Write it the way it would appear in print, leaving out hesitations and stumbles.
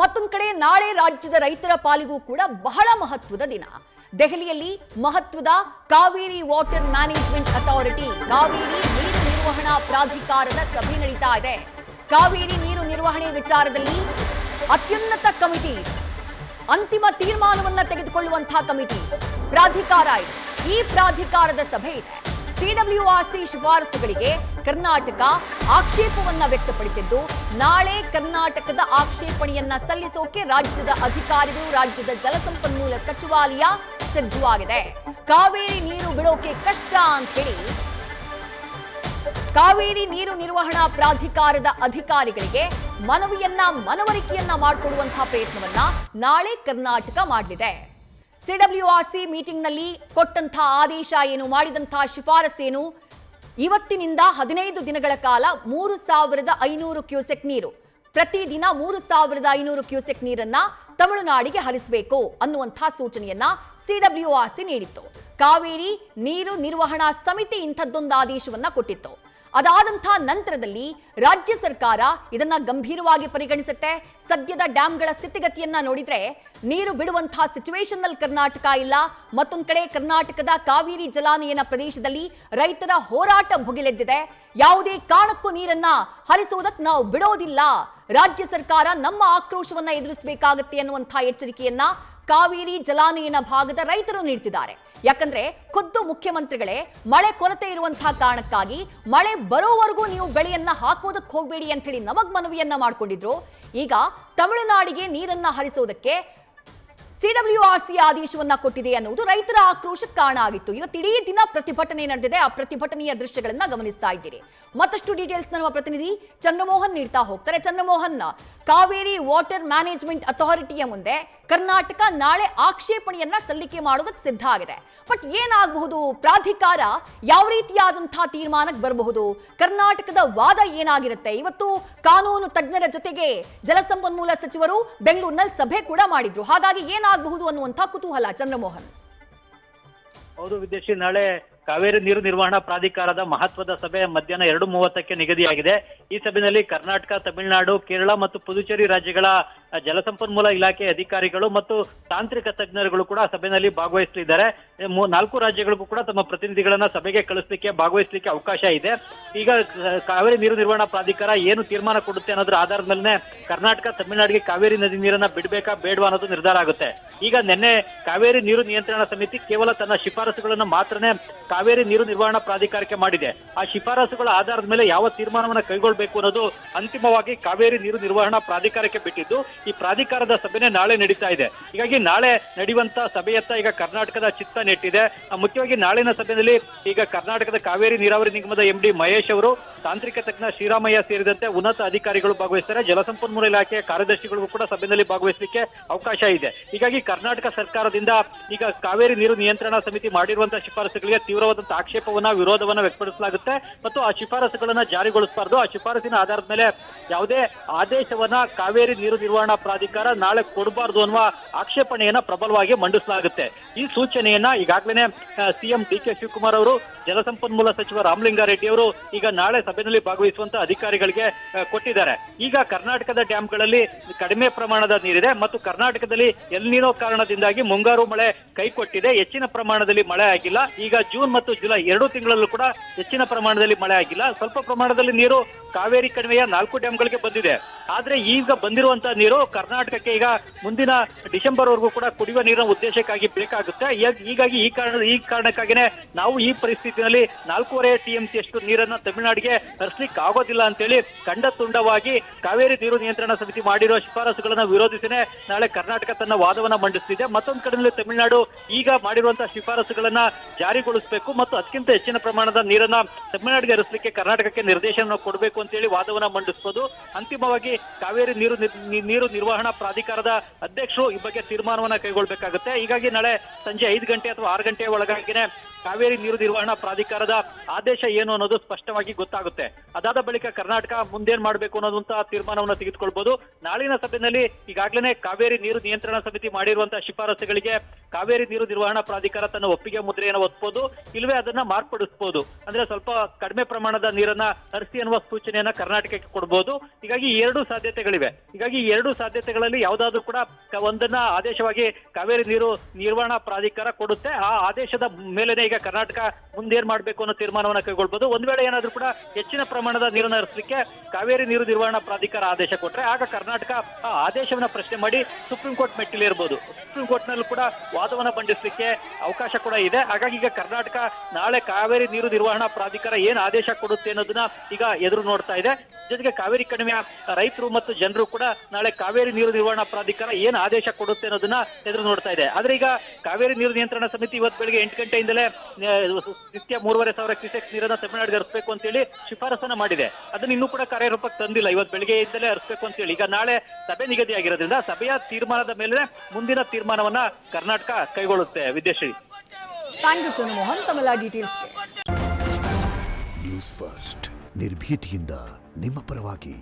ಮತ್ತೊಂದು ಕಡೆ ನಾಳೆ ರಾಜ್ಯದ ರೈತರ ಪಾಲಿಗೂ ಕೂಡ ಬಹಳ ಮಹತ್ವದ ದಿನ. ದೆಹಲಿಯಲ್ಲಿ ಮಹತ್ವದ Kaveri water management authority Kaveri ನೀರು ನಿರ್ವಹಣಾ ಪ್ರಾಧಿಕಾರದ ಸಭೆ ನಡೀತಾ ಇದೆ. ಕಾವೇರಿ ನೀರು ನಿರ್ವಹಣೆ ವಿಚಾರದಲ್ಲಿ ಅತ್ಯುನ್ನತ ಕಮಿಟಿ, ಅಂತಿಮ ತೀರ್ಮಾನವನ್ನ ತೆಗೆದುಕೊಳ್ಳುವಂತಹ ಕಮಿಟಿ ಪ್ರಾಧಿಕಾರ ಇದೆ. ಈ ಪ್ರಾಧಿಕಾರದ ಸಭೆ ಇದೆ. ಸಿಡಬ್ಲ್ಯೂಆರ್ಸಿ ಶಿಫಾರಸುಗಳಿಗೆ ಕರ್ನಾಟಕ ಆಕ್ಷೇಪವನ್ನ ವ್ಯಕ್ತಪಡಿಸಿದ್ದು, ನಾಳೆ ಕರ್ನಾಟಕದ ಆಕ್ಷೇಪಣೆಯನ್ನ ಸಲ್ಲಿಸೋಕೆ ರಾಜ್ಯದ ಅಧಿಕಾರಿಗಳು, ರಾಜ್ಯದ ಜಲಸಂಪನ್ಮೂಲ ಸಚಿವಾಲಯ ಸಿದ್ಧವಾಗಿದೆ. ಕಾವೇರಿ ನೀರು ಬಿಡೋಕೆ ಕಷ್ಟ ಅಂತ ಹೇಳಿ ಕಾವೇರಿ ನೀರು ನಿರ್ವಹಣಾ ಪ್ರಾಧಿಕಾರದ ಅಧಿಕಾರಿಗಳಿಗೆ ಮನವರಿಕೆಯನ್ನ ಮಾಡಿಕೊಡುವಂತಹ ಪ್ರಯತ್ನವನ್ನ ನಾಳೆ ಕರ್ನಾಟಕ ಮಾಡಲಿದೆ. ಸಿಡಬ್ಲ್ಯೂಆರ್ಸಿ ಮೀಟಿಂಗ್ನಲ್ಲಿ ಕೊಟ್ಟಂತಹ ಆದೇಶ ಏನು, ಮಾಡಿದಂತಹ ಶಿಫಾರಸೇನು, ಇವತ್ತಿನಿಂದ 15 ದಿನಗಳ ಕಾಲ 3500 ಕ್ಯೂಸೆಕ್ ನೀರು, ಪ್ರತಿದಿನ 3500 ಕ್ಯೂಸೆಕ್ ನೀರನ್ನ ತಮಿಳುನಾಡಿಗೆ ಹರಿಸಬೇಕು ಅನ್ನುವಂತಹ ಸೂಚನೆಯನ್ನ ಸಿಡಬ್ಲ್ಯೂಆರ್ಸಿ ನೀಡಿತ್ತು. ಕಾವೇರಿ ನೀರು ನಿರ್ವಹಣಾ ಸಮಿತಿ ಇಂಥದ್ದೊಂದು ಆದೇಶವನ್ನ ಕೊಟ್ಟಿತ್ತು. ಅದಾದಂತಹ ನಂತರದಲ್ಲಿ ರಾಜ್ಯ ಸರ್ಕಾರ ಇದನ್ನ ಗಂಭೀರವಾಗಿ ಪರಿಗಣಿಸುತ್ತೆ. ಸದ್ಯದ ಡ್ಯಾಂಗಳ ಸ್ಥಿತಿಗತಿಯನ್ನ ನೋಡಿದ್ರೆ ನೀರು ಬಿಡುವಂತಹ ಸಿಚುವೇಶನ್ ನಲ್ಲಿ ಕರ್ನಾಟಕ ಇಲ್ಲ. ಮತ್ತೊಂದು ಕಡೆ ಕರ್ನಾಟಕದ ಕಾವೇರಿ ಜಲಾನಯನ ಪ್ರದೇಶದಲ್ಲಿ ರೈತರ ಹೋರಾಟ ಭುಗಿಲೆದ್ದಿದೆ. ಯಾವುದೇ ಕಾರಣಕ್ಕೂ ನೀರನ್ನ ಹರಿಸುವುದಕ್ಕೆ ನಾವು ಬಿಡೋದಿಲ್ಲ, ರಾಜ್ಯ ಸರ್ಕಾರ ನಮ್ಮ ಆಕ್ರೋಶವನ್ನ ಎದುರಿಸಬೇಕಾಗತ್ತೆ ಅನ್ನುವಂತಹ ಎಚ್ಚರಿಕೆಯನ್ನ ಕಾವೇರಿ ಜಲಾನಯನ ಭಾಗದ ರೈತರು ನೀಡ್ತಿದ್ದಾರೆ. ಯಾಕಂದ್ರೆ ಖುದ್ದು ಮುಖ್ಯಮಂತ್ರಿಗಳೇ ಮಳೆ ಕೊರತೆ ಇರುವಂತಹ ಕಾರಣಕ್ಕಾಗಿ ಮಳೆ ಬರೋವರೆಗೂ ನೀವು ಬೆಳೆಯನ್ನ ಹಾಕೋದಕ್ಕೆ ಹೋಗಬೇಡಿ ಅಂತ ಹೇಳಿ ನಮಗ್ ಮನವಿಯನ್ನ ಮಾಡ್ಕೊಂಡಿದ್ರು. ಈಗ ತಮಿಳುನಾಡಿಗೆ ನೀರನ್ನ ಹರಿಸೋದಕ್ಕೆ ಸಿಡಬ್ಲ್ಯೂಆರ್ಸಿ ಆದೇಶವನ್ನ ಕೊಟ್ಟಿದೆ ಅನ್ನುವುದು ರೈತರ ಆಕ್ರೋಶಕ್ಕೆ ಕಾರಣ ಆಗಿತ್ತು. ಇವತ್ತು ಇಡೀ ದಿನ ಪ್ರತಿಭಟನೆ ನಡೆದಿದೆ. ಆ ಪ್ರತಿಭಟನೆಯ ದೃಶ್ಯಗಳನ್ನ ಗಮನಿಸ್ತಾ ಇದ್ದೀರಿ. ಮತ್ತಷ್ಟು ಡೀಟೇಲ್ಸ್ ನಮ್ಮ ಪ್ರತಿನಿಧಿ ಚಂದ್ರಮೋಹನ್ ನೀಡ್ತಾ ಹೋಗ್ತಾರೆ. ಚಂದ್ರಮೋಹನ್, ಕಾವೇರಿ ವಾಟರ್ ಮ್ಯಾನೇಜ್ಮೆಂಟ್ ಅಥಾರಿಟಿಯ ಮುಂದೆ ಕರ್ನಾಟಕ ನಾಳೆ ಆಕ್ಷೇಪಣೆಯನ್ನ ಸಲ್ಲಿಕೆ ಮಾಡೋದಕ್ಕೆ ಸಿದ್ಧ ಆಗಿದೆ. ಬಟ್ ಏನಾಗಬಹುದು, ಪ್ರಾಧಿಕಾರ ಯಾವ ರೀತಿಯಾದಂತಹ ತೀರ್ಮಾನಕ್ಕೆ ಬರಬಹುದು, ಕರ್ನಾಟಕದ ವಾದ ಏನಾಗಿರುತ್ತೆ? ಇವತ್ತು ಕಾನೂನು ತಜ್ಞರ ಜೊತೆಗೆ ಜಲಸಂಪನ್ಮೂಲ ಸಚಿವರು ಬೆಂಗಳೂರಿನಲ್ಲಿ ಸಭೆ ಕೂಡ ಮಾಡಿದ್ರು. ಹಾಗಾಗಿ ಏನಾಗಬಹುದು ಅನ್ನುವಂತಹ ಕುತೂಹಲ. ಚಂದ್ರಮೋಹನ್. ಹೌದು ವಿದ್ಯಾಶ್ರೀ, ನಾಳೆ ಕಾವೇರಿ ನೀರು ನಿರ್ವಹಣಾ ಪ್ರಾಧಿಕಾರದ ಮಹತ್ವದ ಸಭೆ ಮಧ್ಯಾಹ್ನ 2:30ಕ್ಕೆ ನಿಗದಿಯಾಗಿದೆ. ಈ ಸಭೆಯಲ್ಲಿ ಕರ್ನಾಟಕ, ತಮಿಳುನಾಡು, ಕೇರಳ ಮತ್ತು ಪುದುಚೇರಿ ರಾಜ್ಯಗಳ ಜಲಸಂಪನ್ಮೂಲ ಇಲಾಖೆ ಅಧಿಕಾರಿಗಳು ಮತ್ತು ತಾಂತ್ರಿಕ ತಜ್ಞರುಗಳು ಕೂಡ ಸಭೆಯಲ್ಲಿ ಭಾಗವಹಿಸಲಿದ್ದಾರೆ. 4 ರಾಜ್ಯಗಳಿಗೂ ಕೂಡ ತಮ್ಮ ಪ್ರತಿನಿಧಿಗಳನ್ನ ಸಭೆಗೆ ಭಾಗವಹಿಸಲಿಕ್ಕೆ ಅವಕಾಶ ಇದೆ. ಈಗ ಕಾವೇರಿ ನೀರು ನಿರ್ವಹಣಾ ಪ್ರಾಧಿಕಾರ ಏನು ತೀರ್ಮಾನ ಕೊಡುತ್ತೆ ಅನ್ನೋದ್ರ ಆಧಾರದ ಮೇಲೆ ಕರ್ನಾಟಕ, ತಮಿಳುನಾಡಿಗೆ ಕಾವೇರಿ ನದಿ ನೀರನ್ನ ಬಿಡಬೇಕಾ ಬೇಡವಾ ಅನ್ನೋದು ನಿರ್ಧಾರ ಆಗುತ್ತೆ. ಈಗ ನಿನ್ನೆ ಕಾವೇರಿ ನೀರು ನಿಯಂತ್ರಣ ಸಮಿತಿ ಕೇವಲ ತನ್ನ ಶಿಫಾರಸುಗಳನ್ನು ಮಾತ್ರನೇ ಕಾವೇರಿ ನೀರು ನಿರ್ವಹಣಾ ಪ್ರಾಧಿಕಾರಕ್ಕೆ ಮಾಡಿದೆ. ಆ ಶಿಫಾರಸುಗಳ ಆಧಾರದ ಮೇಲೆ ಯಾವ ತೀರ್ಮಾನವನ್ನು ಕೈಗೊಳ್ಳಬೇಕು ಅನ್ನೋದು ಅಂತಿಮವಾಗಿ ಕಾವೇರಿ ನೀರು ನಿರ್ವಹಣಾ ಪ್ರಾಧಿಕಾರಕ್ಕೆ ಬಿಟ್ಟಿದ್ದು, ಈ ಪ್ರಾಧಿಕಾರದ ಸಭೆನೇ ನಾಳೆ ನಡೀತಾ ಇದೆ. ಹೀಗಾಗಿ ನಾಳೆ ನಡೆಯುವಂತ ಸಭೆಯತ್ತ ಈಗ ಕರ್ನಾಟಕದ ಚಿತ್ತ ನೆಟ್ಟಿದೆ. ಮುಖ್ಯವಾಗಿ ನಾಳಿನ ಸಭೆಯಲ್ಲಿ ಈಗ ಕರ್ನಾಟಕದ ಕಾವೇರಿ ನೀರಾವರಿ ನಿಗಮದ MD ಮಹೇಶ್ ಅವರು, ತಾಂತ್ರಿಕ ತಜ್ಞ ಶ್ರೀರಾಮಯ್ಯ ಸೇರಿದಂತೆ ಉನ್ನತ ಅಧಿಕಾರಿಗಳು ಭಾಗವಹಿಸ್ತಾರೆ. ಜಲಸಂಪನ್ಮೂಲ ಇಲಾಖೆಯ ಕಾರ್ಯದರ್ಶಿಗಳಿಗೂ ಕೂಡ ಸಭೆಯಲ್ಲಿ ಭಾಗವಹಿಸಲಿಕ್ಕೆ ಅವಕಾಶ ಇದೆ. ಹೀಗಾಗಿ ಕರ್ನಾಟಕ ಸರ್ಕಾರದಿಂದ ಈಗ ಕಾವೇರಿ ನೀರು ನಿಯಂತ್ರಣ ಸಮಿತಿ ಮಾಡಿರುವಂತಹ ಶಿಫಾರಸುಗಳಿಗೆ ತೀವ್ರವಾದಂತಹ ಆಕ್ಷೇಪವನ್ನ, ವಿರೋಧವನ್ನ ವ್ಯಕ್ತಪಡಿಸಲಾಗುತ್ತೆ ಮತ್ತು ಆ ಶಿಫಾರಸುಗಳನ್ನ ಜಾರಿಗೊಳಿಸಬಾರದು. ಆ ಶಿಫಾರಸಿನ ಆಧಾರದ ಮೇಲೆ ಯಾವುದೇ ಆದೇಶವನ್ನ ಕಾವೇರಿ ನೀರು ನಿರ್ವಹಣಾ ಪ್ರಾಧಿಕಾರ ನಾಳೆ ಕೊಡಬಾರದು ಅನ್ನುವ ಆಕ್ಷೇಪಣೆಯನ್ನ ಪ್ರಬಲವಾಗಿ ಮಂಡಿಸಲಾಗುತ್ತೆ. ಈ ಸೂಚನೆಯನ್ನ ಈಗಾಗಲೇ CM DK ಶಿವಕುಮಾರ್ ಅವರು, ಜಲಸಂಪನ್ಮೂಲ ಸಚಿವ ರಾಮಲಿಂಗಾರೆಡ್ಡಿ ಅವರು ಈಗ ನಾಳೆ ಸಭೆಯಲ್ಲಿ ಭಾಗವಹಿಸುವಂತ ಅಧಿಕಾರಿಗಳಿಗೆ ಕೊಟ್ಟಿದ್ದಾರೆ. ಈಗ ಕರ್ನಾಟಕದ ಡ್ಯಾಂಗಳಲ್ಲಿ ಕಡಿಮೆ ಪ್ರಮಾಣದ ನೀರಿದೆ ಮತ್ತು ಕರ್ನಾಟಕದಲ್ಲಿ ಎಲ್ ನೀನೋ ಕಾರಣದಿಂದಾಗಿ ಮುಂಗಾರು ಮಳೆ ಕೈಕೊಟ್ಟಿದೆ. ಹೆಚ್ಚಿನ ಪ್ರಮಾಣದಲ್ಲಿ ಮಳೆ ಆಗಿಲ್ಲ. ಈಗ ಜೂನ್ ಮತ್ತು ಜುಲೈ 2 ತಿಂಗಳಲ್ಲೂ ಕೂಡ ಹೆಚ್ಚಿನ ಪ್ರಮಾಣದಲ್ಲಿ ಮಳೆ ಆಗಿಲ್ಲ. ಸ್ವಲ್ಪ ಪ್ರಮಾಣದಲ್ಲಿ ನೀರು ಕಾವೇರಿ ಕಣಿವೆಯ 4 ಡ್ಯಾಂಗಳಿಗೆ ಬಂದಿದೆ. ಆದ್ರೆ ಈಗ ಬಂದಿರುವಂತಹ ನೀರು ಕರ್ನಾಟಕಕ್ಕೆ ಈಗ ಮುಂದಿನ ಡಿಸೆಂಬರ್ ವರೆಗೂ ಕೂಡ ಕುಡಿಯುವ ನೀರಿನ ಉದ್ದೇಶಕ್ಕಾಗಿ ಬೇಕಾಗುತ್ತೆ. ಹೀಗಾಗಿ ಈ ಕಾರಣಕ್ಕಾಗಿನೇ ನಾವು ಈ ಪರಿಸ್ಥಿತಿಯಲ್ಲಿ 4.5 TMC ಅಷ್ಟು ನೀರನ್ನ ತಮಿಳುನಾಡಿಗೆ ಹರಿಸಲಿಕ್ಕೆ ಆಗೋದಿಲ್ಲ ಅಂತೇಳಿ ಖಂಡ ತುಂಡವಾಗಿ ಕಾವೇರಿ ನೀರು ನಿಯಂತ್ರಣ ಸಮಿತಿ ಮಾಡಿರುವ ಶಿಫಾರಸುಗಳನ್ನ ವಿರೋಧಿಸಿನೇ ನಾಳೆ ಕರ್ನಾಟಕ ತನ್ನ ವಾದವನ್ನ ಮಂಡಿಸುತ್ತಿದೆ. ಮತ್ತೊಂದು ಕಡೆಯಲ್ಲಿ ತಮಿಳುನಾಡು ಈಗ ಮಾಡಿರುವಂತಹ ಶಿಫಾರಸುಗಳನ್ನ ಜಾರಿಗೊಳಿಸಬೇಕು ಮತ್ತು ಅದಕ್ಕಿಂತ ಹೆಚ್ಚಿನ ಪ್ರಮಾಣದ ನೀರನ್ನ ತಮಿಳುನಾಡಿಗೆ ಹರಿಸಲಿಕ್ಕೆ ಕರ್ನಾಟಕಕ್ಕೆ ನಿರ್ದೇಶನ ಕೊಡಬೇಕು ಅಂತೇಳಿ ವಾದವನ್ನ ಮಂಡಿಸಬಹುದು. ಅಂತಿಮವಾಗಿ ಕಾವೇರಿ ನೀರು ನಿರ್ವಹಣಾ ಪ್ರಾಧಿಕಾರದ ಅಧ್ಯಕ್ಷರು ಈ ಬಗ್ಗೆ ತೀರ್ಮಾನವನ್ನ ಕೈಗೊಳ್ಳಬೇಕಾಗುತ್ತೆ. ಹೀಗಾಗಿ ನಾಳೆ ಸಂಜೆ 5 ಗಂಟೆ ಅಥವಾ 6 ಗಂಟೆಯ ಒಳಗಾಗಿನೇ ಕಾವೇರಿ ನೀರು ನಿರ್ವಹಣಾ ಪ್ರಾಧಿಕಾರದ ಆದೇಶ ಏನು ಅನ್ನೋದು ಸ್ಪಷ್ಟವಾಗಿ ಗೊತ್ತಾಗುತ್ತೆ. ಅದಾದ ಬಳಿಕ ಕರ್ನಾಟಕ ಮುಂದೇನ್ ಮಾಡಬೇಕು ಅನ್ನೋದಂತ ತೀರ್ಮಾನವನ್ನು ತೆಗೆದುಕೊಳ್ಬಹುದು. ನಾಳಿನ ಸಭೆಯಲ್ಲಿ ಈಗಾಗಲೇ ಕಾವೇರಿ ನೀರು ನಿಯಂತ್ರಣ ಸಮಿತಿ ಮಾಡಿರುವಂತಹ ಶಿಫಾರಸುಗಳಿಗೆ ಕಾವೇರಿ ನೀರು ನಿರ್ವಹಣಾ ಪ್ರಾಧಿಕಾರ ತನ್ನ ಒಪ್ಪಿಗೆ ಮುದ್ರೆಯನ್ನು ಒತ್ಬಹುದು, ಇಲ್ಲವೇ ಅದನ್ನ ಮಾರ್ಪಡಿಸಬಹುದು. ಅಂದ್ರೆ ಸ್ವಲ್ಪ ಕಡಿಮೆ ಪ್ರಮಾಣದ ನೀರನ್ನ ಹರಿಸಿ ಅನ್ನುವ ಸೂಚನೆಯನ್ನ ಕರ್ನಾಟಕಕ್ಕೆ ಕೊಡಬಹುದು. ಹೀಗಾಗಿ ಎರಡು ಸಾಧ್ಯತೆಗಳಿವೆ. ಹೀಗಾಗಿ ಈ ಎರಡು ಸಾಧ್ಯತೆಗಳಲ್ಲಿ ಯಾವುದಾದ್ರೂ ಕೂಡ ಒಂದನ್ನ ಆದೇಶವಾಗಿ ಕಾವೇರಿ ನೀರು ನಿರ್ವಹಣಾ ಪ್ರಾಧಿಕಾರ ಕೊಡುತ್ತೆ. ಆ ಆದೇಶದ ಮೇಲೆನೆ ಈಗ ಕರ್ನಾಟಕ ಮುಂದೇನ್ ಮಾಡಬೇಕು ಅನ್ನೋ ತೀರ್ಮಾನವನ್ನ ಕೈಗೊಳ್ಬಹುದು. ಒಂದ್ ವೇಳೆ ಏನಾದ್ರೂ ಕೂಡ ಹೆಚ್ಚಿನ ಪ್ರಮಾಣದ ನೀರನ್ನು ಹರಿಸಲಿಕ್ಕೆ ಕಾವೇರಿ ನೀರು ನಿರ್ವಹಣಾ ಪ್ರಾಧಿಕಾರ ಆದೇಶ ಕೊಟ್ರೆ ಆಗ ಕರ್ನಾಟಕ ಆ ಆದೇಶವನ್ನ ಪ್ರಶ್ನೆ ಮಾಡಿ ಸುಪ್ರೀಂ ಕೋರ್ಟ್ ಮೆಟ್ಟಿಲೇರಬಹುದು. ಸುಪ್ರೀಂ ಕೋರ್ಟ್ ನಲ್ಲಿ ಕೂಡ ವಾದವನ್ನ ಮಂಡಿಸಲಿಕ್ಕೆ ಅವಕಾಶ ಕೂಡ ಇದೆ. ಹಾಗಾಗಿ ಈಗ ಕರ್ನಾಟಕ ನಾಳೆ ಕಾವೇರಿ ನೀರು ನಿರ್ವಹಣಾ ಪ್ರಾಧಿಕಾರ ಏನ್ ಆದೇಶ ಕೊಡುತ್ತೆ ಅನ್ನೋದನ್ನ ಈಗ ಎದುರು ನೋಡ್ತಾ ಇದೆ. ಜೊತೆಗೆ ಕಾವೇರಿ ಕಣಿವೆಯ ರೈತರು ಮತ್ತು ಜನರು ಕೂಡ ನಾಳೆ ಕಾವೇರಿ ನೀರು ನಿರ್ವಹಣಾ ಪ್ರಾಧಿಕಾರ ಏನ್ ಆದೇಶ ಕೊಡುತ್ತೆ ಅನ್ನೋದನ್ನ ಎದುರು ನೋಡ್ತಾ ಇದೆ. ಆದ್ರೆ ಈಗ ಕಾವೇರಿ ನೀರು ನಿಯಂತ್ರಣ ಸಮಿತಿ ಇವತ್ತು ಬೆಳಿಗ್ಗೆ 8 ಗಂಟೆಯಿಂದಲೇ ನಿತ್ಯ 3,500 ಕ್ಯೂಸೆಕ್ ನೀರನ್ನ ತಮಿಳುನಾಡಿಗೆ ಹರಿಸಬೇಕು ಅಂತ ಹೇಳಿ ಶಿಫಾರಸನ್ನ ಮಾಡಿದೆ. ಅದನ್ನ ಇನ್ನೂ ಕೂಡ ಕಾರ್ಯರೂಪಕ್ಕೆ ತಂದಿಲ್ಲ. ಇವತ್ತು ಬೆಳಿಗ್ಗೆಯಿಂದಲೇ ಹರಿಸಬೇಕು ಅಂತ ಹೇಳಿ ಈಗ ನಾಳೆ ಸಭೆ ನಿಗದಿಯಾಗಿರೋದ್ರಿಂದ ಸಭೆಯ ತೀರ್ಮಾನದ ಮೇಲೆ ಮುಂದಿನ ತೀರ್ಮಾನವನ್ನ ಕರ್ನಾಟಕ ಕೈಗೊಳ್ಳುತ್ತೆ. ವಿದ್ಯಾಶ್ರೀ, ಥ್ಯಾಂಕ್ ಯು ಚಂದ್ರಮೋಹನ್ ತಮ್ಮೆಲ್ಲ ಡೀಟೇಲ್ಸ್ಗೆ. ನ್ಯೂಸ್ ಫಸ್ಟ್ ನಿರ್ಭೀತಿಯಿಂದ ನಿಮ್ಮ ಪರವಾಗಿ.